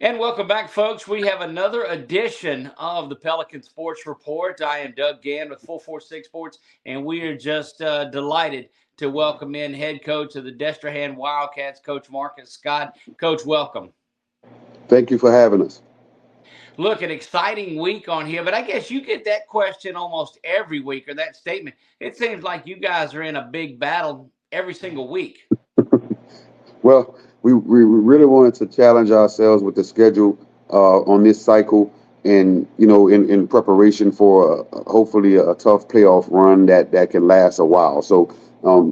And welcome back, folks. We have another edition of the Pelican Sports Report. I am Doug Gann with 446 Sports, and we are just delighted to welcome in head coach of the Destrehan Wildcats, Coach Marcus Scott. Coach, welcome. Thank you for having us. Look, an exciting week on here, but I guess you get that question almost every week, or that statement. It seems like you guys are in a big battle every single week. Well, we really wanted to challenge ourselves with the schedule on this cycle, and in preparation for hopefully a tough playoff run that can last a while. So,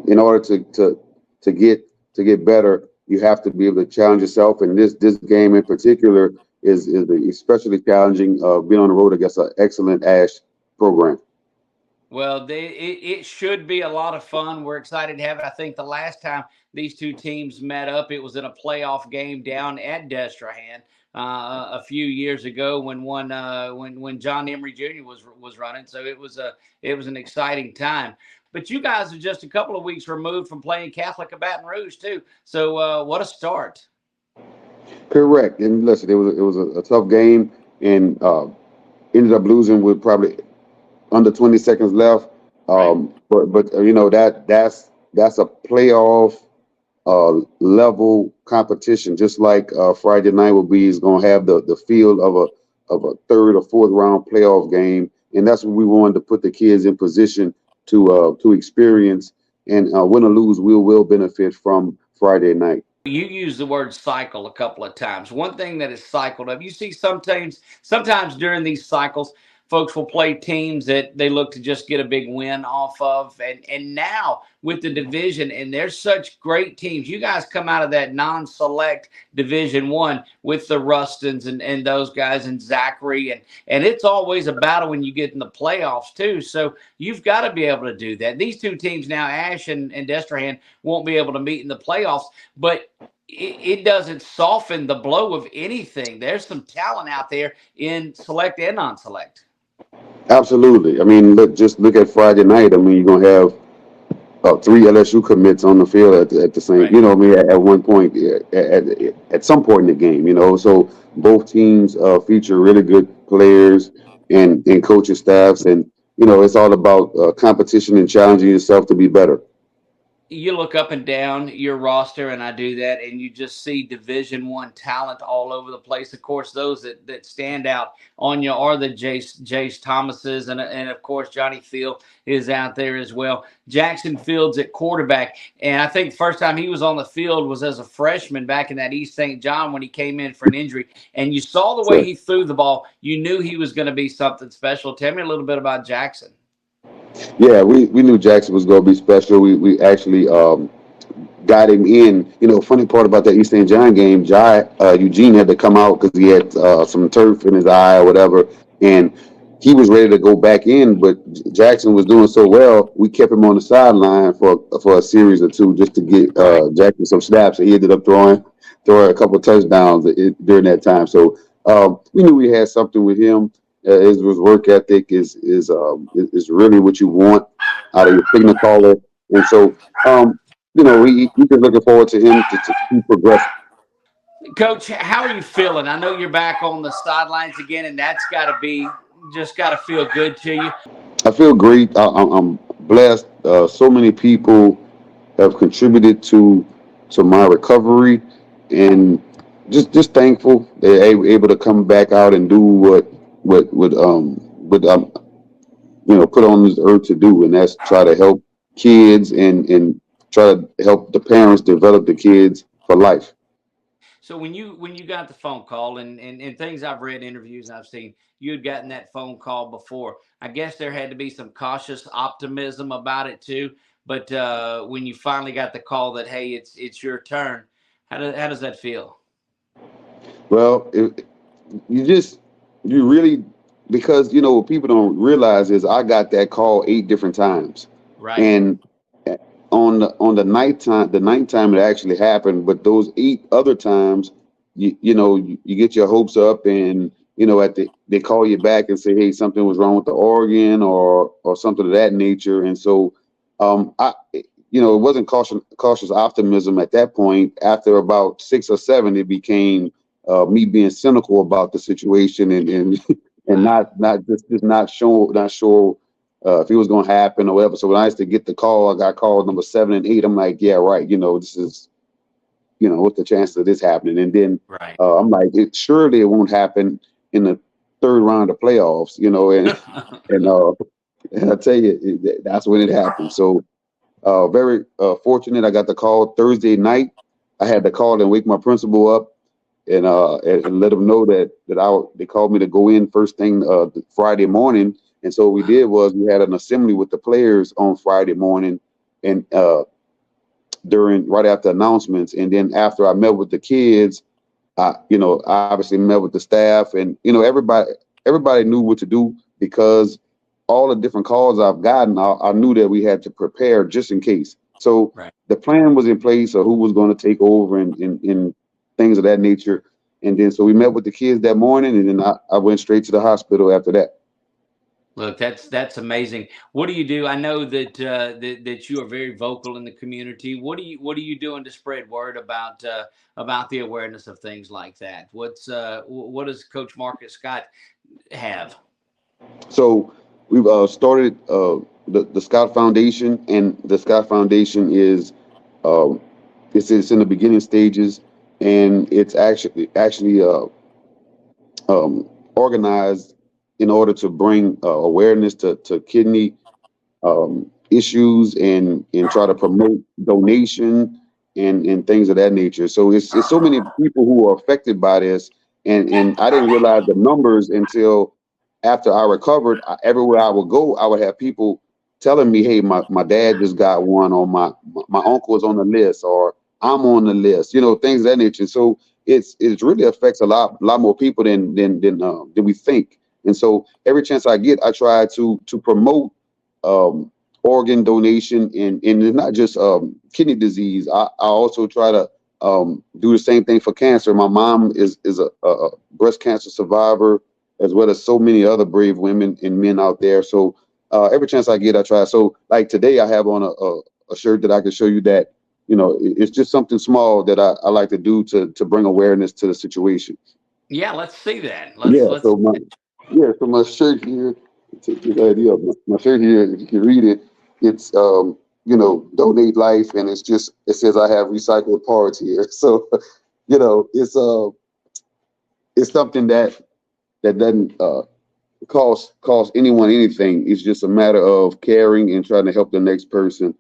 in order to get better, you have to be able to challenge yourself. And this game in particular is especially challenging. Being on the road against an excellent Ash program. Well, it should be a lot of fun. We're excited to have it. I think the last time these two teams met up, it was in a playoff game down at Destrehan a few years ago when John Emery Jr. was running. So it was an exciting time. But you guys are just a couple of weeks removed from playing Catholic of Baton Rouge too. So what a start! Correct. And listen, it was a tough game, and ended up losing with probably under 20 seconds left. Right. But that's a playoff level competition, just like Friday night will be, is going to have the feel of a third or fourth round playoff game, and that's what we wanted to put the kids in position to experience. And win or lose, we will benefit from Friday night. You use the word cycle a couple of times. One thing that is cycled up, you see sometimes during these cycles, folks will play teams that they look to just get a big win off of. And now with the division, and there's such great teams. You guys come out of that non-select Division 1 with the Rustons and those guys and Zachary. And it's always a battle when you get in the playoffs too. So you've got to be able to do that. These two teams now, Ash and Destrehan, won't be able to meet in the playoffs, but it doesn't soften the blow of anything. There's some talent out there in select and non-select. Absolutely. I mean, just look at Friday night. I mean, you're gonna have three LSU commits on the field at the same, Right. I mean, at one point, at some point in the game, so both teams feature really good players and coaching staffs, and it's all about competition and challenging yourself to be better. You look up and down your roster, and I do that, and you just see Division 1 talent all over the place. Of course, those that stand out on you are the Jace Thomases, and of course Johnny Field is out there as well. Jackson Fields at quarterback, and I think the first time he was on the field was as a freshman back in that East St. John when he came in for an injury, and you saw the way So, he threw the ball. You knew he was going to be something special. Tell me a little bit about Jackson. yeah, we knew Jackson was going to be special. We actually got him in. Funny part about that East St. John game, Eugene had to come out because he had some turf in his eye or whatever, and he was ready to go back in. But Jackson was doing so well, we kept him on the sideline for a series or two just to get Right. Jackson some snaps. And he ended up throwing a couple of touchdowns during that time. So we knew we had something with him. His work ethic is really what you want out of your signal caller, and so. We just looking forward to him to keep progressing. Coach, how are you feeling? I know you're back on the sidelines again, and that's got to be just got to feel good to you. I feel great. I'm blessed. So many people have contributed to my recovery, and just thankful they're able to come back out and do what put on this earth to do, and that's try to help kids and try to help the parents develop the kids for life. So when you got the phone call and things I've read, interviews I've seen, you had gotten that phone call before. I guess there had to be some cautious optimism about it too. But when you finally got the call that hey, it's your turn, how does that feel? Well, you just you really because what people don't realize is I got that call 8 different times, Right. and on the nighttime it actually happened. But those 8 other times, you get your hopes up, and they call you back and say, hey, something was wrong with the organ or something of that nature. And so, it wasn't cautious optimism at that point. After about 6 or 7, it became me being cynical about the situation and and Wow. not just not sure if it was going to happen or whatever. So when I used to get the call, I got called number 7 and 8. I'm like, yeah, right. This is, what's the chances of this happening? And then Right. I'm like, surely it won't happen in the third round of playoffs, and and I tell you, that's when it happened. So very fortunate. I got the call Thursday night. I had to call and wake my principal up and let him know they called me to go in first thing Friday morning. And so what we did was we had an assembly with the players on Friday morning, and during right after announcements, and then after I met with the kids, I obviously met with the staff, and everybody knew what to do because all the different calls I've gotten, I knew that we had to prepare just in case. So Right. the plan was in place of who was going to take over and things of that nature. And then so we met with the kids that morning, and then I went straight to the hospital after that. Look, that's amazing. What do you do? I know that you are very vocal in the community. What are you doing to spread word about the awareness of things like that? What does Coach Marcus Scott have? So we've started the Scott Foundation, and the Scott Foundation is um, it's in the beginning stages, and it's actually organized in order to bring awareness to kidney issues and try to promote donation and things of that nature. So it's so many people who are affected by this, and I didn't realize the numbers until after I recovered. Everywhere I would go, I would have people telling me, "Hey, my dad just got one," or my uncle is on the list, or I'm on the list. Things of that nature. So it really affects a lot more people than we think. And so every chance I get, I try to promote um, organ donation, and it's not just kidney disease. I also try to do the same thing for cancer. My mom is a breast cancer survivor, as well as so many other brave women and men out there. So every chance I get, I try. So like today, I have on a shirt that I can show you that it's just something small that I like to do to bring awareness to the situation. Yeah, let's see that. Let's Yeah. let's. So my shirt here, take this idea of my shirt here, if you can read it, it's donate life, and it says I have recycled parts here. So, it's something that doesn't cost anyone anything. It's just a matter of caring and trying to help the next person.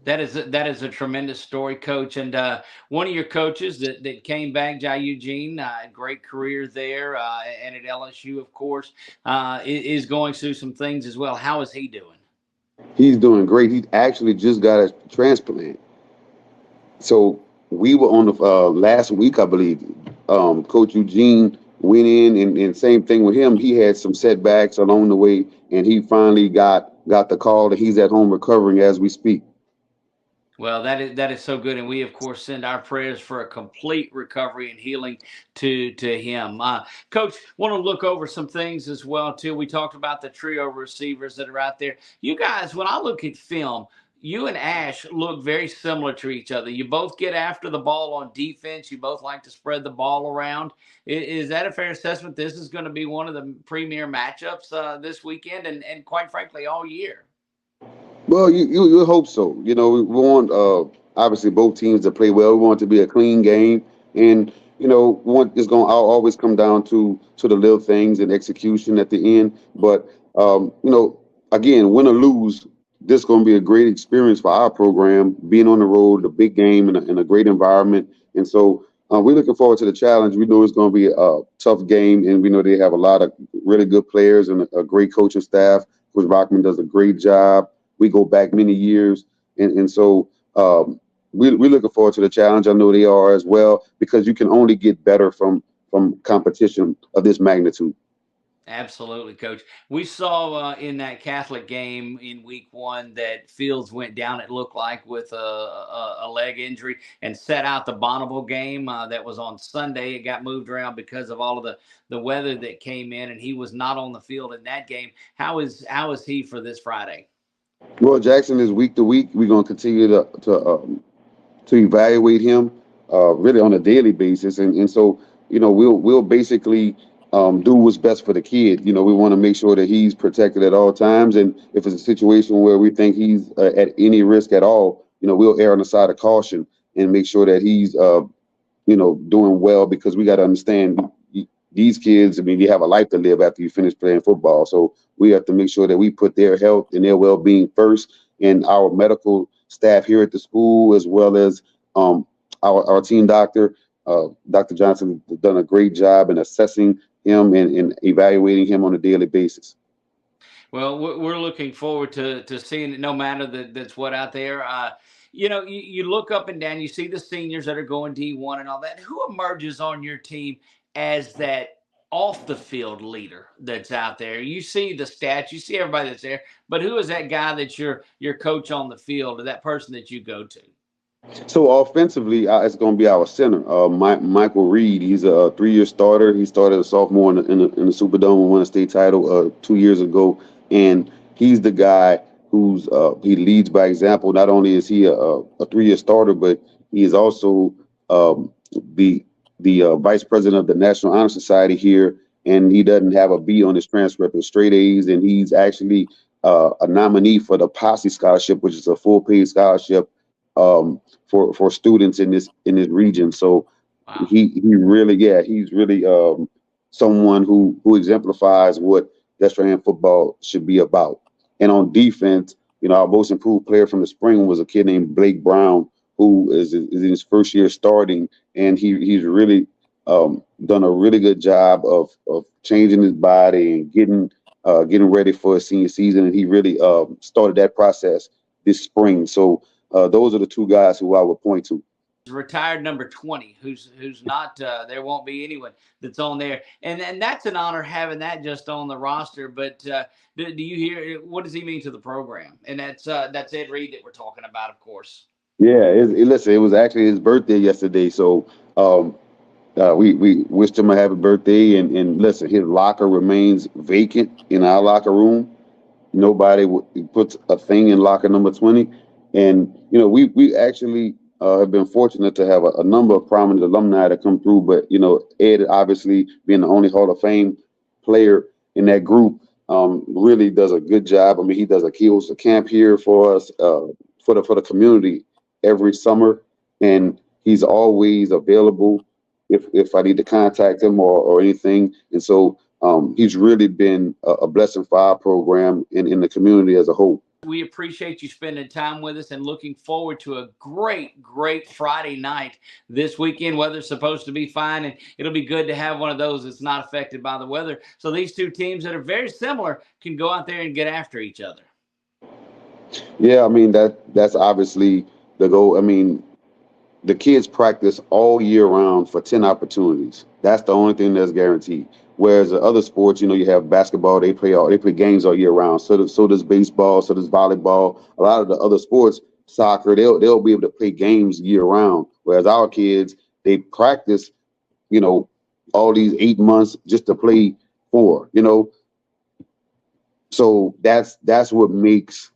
That is a tremendous story, Coach. And one of your coaches that came back, Jai Eugene, great career there, and at LSU, of course, is going through some things as well. How is he doing? He's doing great. He actually just got a transplant. So we were on the last week, I believe. Coach Eugene went in, and same thing with him. He had some setbacks along the way, and he finally got the call that he's at home recovering as we speak. Well, that is so good, and we of course send our prayers for a complete recovery and healing to him. Coach, want to look over some things as well too. We talked about the trio receivers that are out there. You guys, when I look at film, you and Ash look very similar to each other. You both get after the ball on defense. You both like to spread the ball around. Is that a fair assessment? This is going to be one of the premier matchups this weekend, and quite frankly, all year. Well, you hope so. We want obviously both teams to play well. We want it to be a clean game, and we want it's going to always come down to the little things and execution at the end. But again, win or lose, this is going to be a great experience for our program. Being on the road, a big game in a great environment, and so we're looking forward to the challenge. We know it's going to be a tough game, and we know they have a lot of really good players and a great coaching staff. Coach Rockman does a great job. We go back many years, and so we're looking forward to the challenge. I know they are as well, because you can only get better from competition of this magnitude. Absolutely, Coach. We saw in that Catholic game in Week One that Fields went down. It looked like with a leg injury and set out the Bonneville game that was on Sunday. It got moved around because of all of the weather that came in, and he was not on the field in that game. How is he for this Friday? Well, Jackson is week to week. We're going to continue to evaluate him. really on a daily basis, and so we'll basically do what's best for the kid. We want to make sure that he's protected at all times, and if it's a situation where we think he's at any risk at all, we'll err on the side of caution and make sure that he's doing well, because we got to understand these kids. I mean, they have a life to live after you finish playing football. So we have to make sure that we put their health and their well-being first. And our medical staff here at the school, as well as um, our team doctor, Dr. Johnson, has done a great job in assessing him and evaluating him on a daily basis. Well, we're looking forward to seeing it. No matter that's what out there. You look up and down, you see the seniors that are going D1 and all that. Who emerges on your team as that off the field leader that's out there? You see the stats, you see everybody that's there, but who is that guy that's your coach on the field, or that person that you go to? So offensively, it's going to be our center, Michael Reed. He's a 3-year starter. He started a sophomore in the Superdome and won a state title 2 years ago. And he's the guy he leads by example. Not only is he a 3-year starter, but he is also um, the vice president of the National Honor Society here. And he doesn't have a B on his transcript; it's straight A's. And he's actually a nominee for the Posse Scholarship, which is a full paid scholarship for students in this region. So Wow. he really, yeah, he's really someone who exemplifies what Destrehan football should be about. And on defense, our most improved player from the spring was a kid named Blake Brown, who is in his first year starting, and he's really done a really good job of changing his body and getting ready for his senior season. And he really started that process this spring. So those are the two guys who I would point to. Retired number 20, who's not there won't be anyone that's on there, and that's an honor having that just on the roster. But do you hear what does he mean to the program? And that's Ed Reed that we're talking about, of course. Yeah, listen, it was actually his birthday yesterday, so we wished him a happy birthday. And listen, his locker remains vacant in our locker room. Nobody puts a thing in locker number 20. And we actually have been fortunate to have a number of prominent alumni that come through. But Ed, obviously being the only Hall of Fame player in that group, really does a good job. I mean, he hosts a camp here for us, for the community every summer, and he's always available if I need to contact him or anything. And so he's really been a blessing for our program and in the community as a whole. We appreciate you spending time with us and looking forward to a great Friday night this weekend. Weather's supposed to be fine, and it'll be good to have one of those that's not affected by the weather. So these two teams that are very similar can go out there and get after each other. Yeah, I mean that's obviously the goal. I mean, the kids practice all year round for 10 opportunities. That's the only thing that's guaranteed. Whereas the other sports, you have basketball, they play games all year round. So does baseball, so does volleyball. A lot of the other sports, soccer, they'll be able to play games year round. Whereas our kids, they practice, you know, all these 8 months just to play four. So that's what makes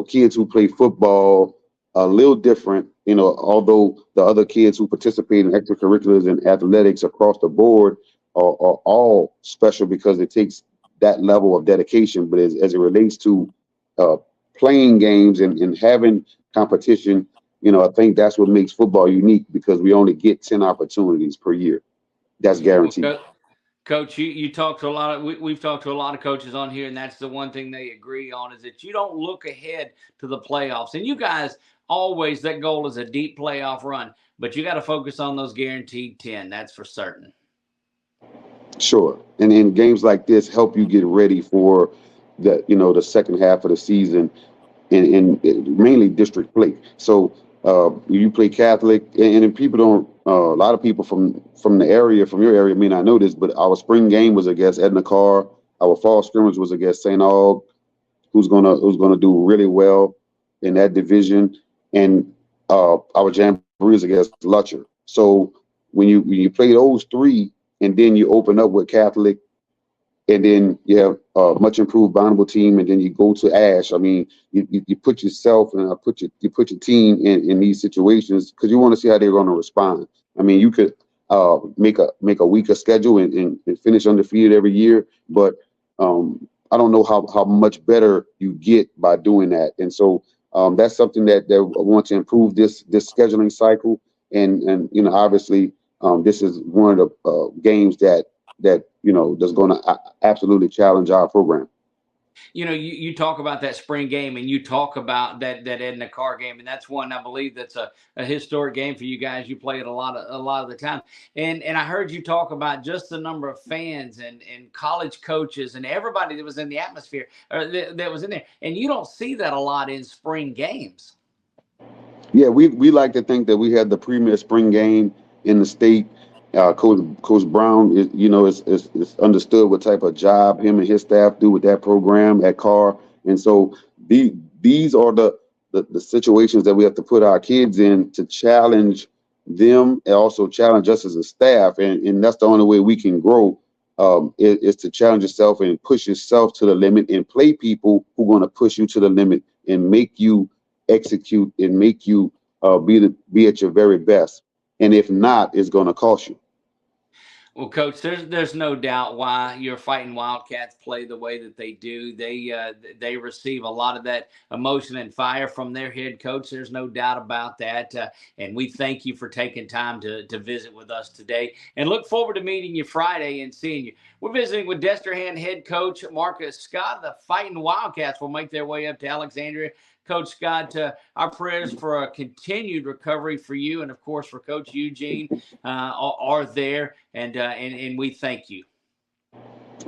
kids who play football a little different. Although the other kids who participate in extracurriculars and athletics across the board are all special because it takes that level of dedication. But as it relates to uh, playing games and having competition, I think that's what makes football unique because we only get 10 opportunities per year. That's guaranteed. Well, Coach, you talk to a lot of we've talked to a lot of coaches on here, and that's the one thing they agree on is that you don't look ahead to the playoffs. And you guys always that goal is a deep playoff run, but you got to focus on those guaranteed 10. That's for certain. Sure. And in games like this help you get ready for the second half of the season in mainly district play. So you play Catholic, and people don't. A lot of people from the area, from your area, may not know this, but our spring game was against Edna Carr. Our fall scrimmage was against St. Aug, who's gonna do really well in that division, and our jamboree is against Lutcher. So when you play those three, and then you open up with Catholic and then you have a much improved vulnerable team, and then you go to Ash. I mean, you put yourself and you put your team in these situations because you want to see how they're going to respond. I mean, you could make a weaker schedule and finish undefeated every year, but I don't know how much better you get by doing that. And so that's something that I want to improve this scheduling cycle. And obviously this is one of the games that that's going to absolutely challenge our program. You talk about that spring game, and you talk about that Edna Carr game, and that's one I believe that's a historic game for you guys. You play it a lot of the time, and I heard you talk about just the number of fans and college coaches and everybody that was in the atmosphere or that was in there, and you don't see that a lot in spring games. Yeah, we like to think that we had the premier spring game in the state. Coach Brown is understood what type of job him and his staff do with that program at Carr, and so these are the situations that we have to put our kids in to challenge them and also challenge us as a staff, and that's the only way we can grow. Is to challenge yourself and push yourself to the limit and play people who are going to push you to the limit and make you execute and make you be at your very best. And if not, it's going to cost you. Well, Coach, there's no doubt why your fighting Wildcats play the way that they do. They receive a lot of that emotion and fire from their head coach. There's no doubt about that. And we thank you for taking time to visit with us today. And look forward to meeting you Friday and seeing you. We're visiting with Destrehan head coach Marcus Scott. The fighting Wildcats will make their way up to Alexandria. Coach Scott, our prayers for a continued recovery for you, and of course for Coach Eugene are there, and we thank you.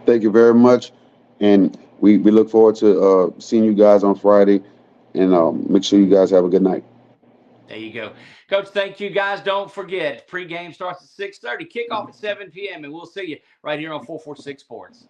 Thank you very much. And we look forward to seeing you guys on Friday. And make sure you guys have a good night. There you go, Coach. Thank you, guys. Don't forget, pregame starts at 6:30, kickoff at 7 p.m., and we'll see you right here on 446 Sports.